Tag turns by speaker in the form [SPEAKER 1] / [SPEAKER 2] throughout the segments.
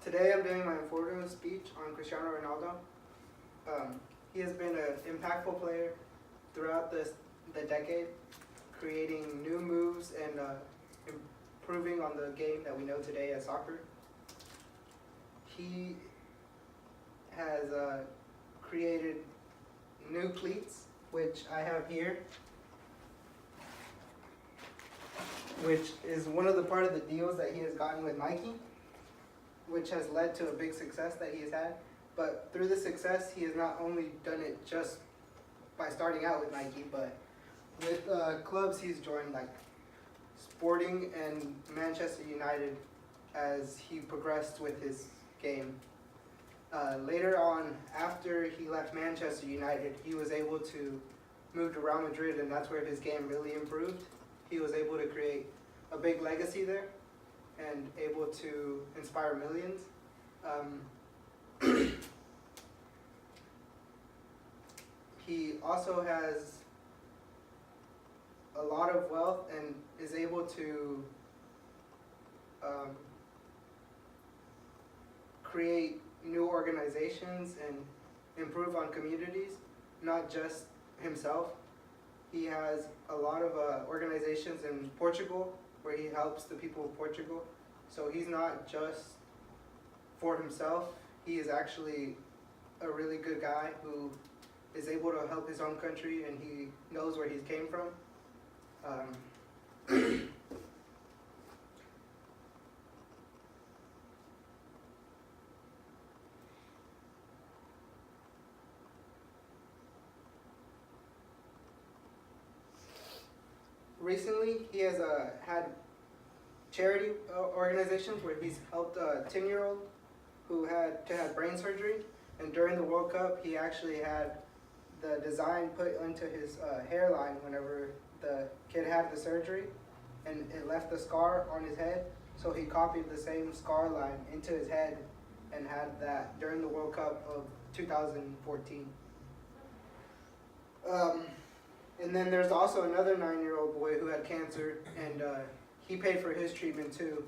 [SPEAKER 1] Today I'm doing my informative speech on Cristiano Ronaldo. He has been an impactful player throughout the decade, creating new moves and improving on the game that we know today as soccer. He has created new cleats, which I have here, which is one of the part of the deals that he has gotten with Nike, which has led to a big success that he has had. But through the success, he has not only done it just by starting out with Nike, but with clubs he's joined like Sporting and Manchester United as he progressed with his game. Later on, after he left Manchester United, he was able to move to Real Madrid, and that's where his game really improved. He was able to create a big legacy there and able to inspire millions. He also has a lot of wealth and is able to create new organizations and improve on communities, not just himself. He has a lot of organizations in Portugal where he helps the people of Portugal. So he's not just for himself, he is actually a really good guy who is able to help his own country, and he knows where he came from. Recently, he has had charity organizations where he's helped a 10-year-old who had to have brain surgery, and during the World Cup, he actually had the design put into his hairline whenever the kid had the surgery, and it left a scar on his head, so he copied the same scar line into his head and had that during the World Cup of 2014. And then there's also another 9-year-old boy who had cancer, and he paid for his treatment too,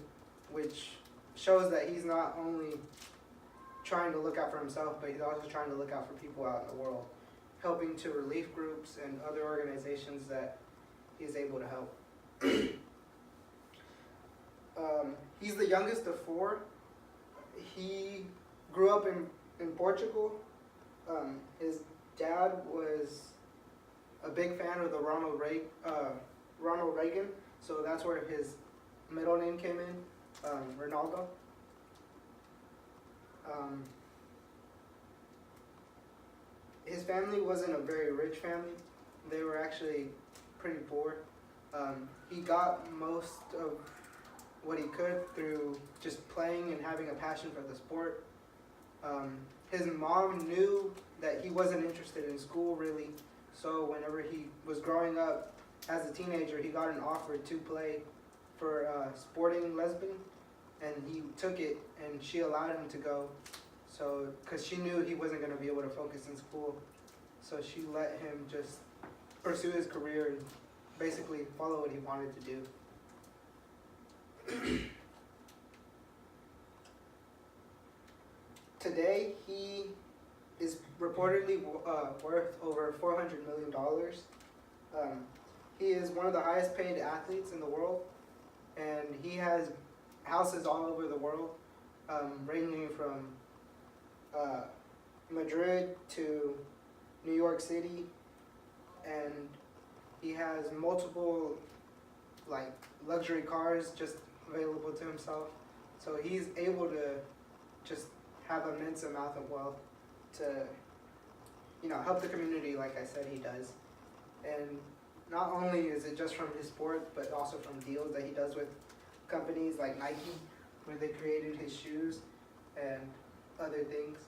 [SPEAKER 1] which shows that he's not only trying to look out for himself, but he's also trying to look out for people out in the world, helping to relief groups and other organizations that he's able to help. He's the youngest of 4. He grew up in Portugal. His dad was a big fan of the Ronald Reagan, so that's where his middle name came in, Ronaldo. His family wasn't a very rich family. They were actually pretty poor. He got most of what he could through just playing and having a passion for the sport. His mom knew that he wasn't interested in school really, so whenever he was growing up as a teenager, he got an offer to play for Sporting Lisbon, and he took it, and she allowed him to go. So, because she knew he wasn't going to be able to focus in school, so she let him just pursue his career and basically follow what he wanted to do. Today, he is reportedly worth over $400 million. He is one of the highest paid athletes in the world, and he has houses all over the world, ranging from Madrid to New York City, and he has multiple like luxury cars just available to himself. So he's able to just have an immense amount of wealth to, help the community like I said he does. And not only is it just from his sport, but also from deals that he does with companies like Nike, where they created his shoes and other things.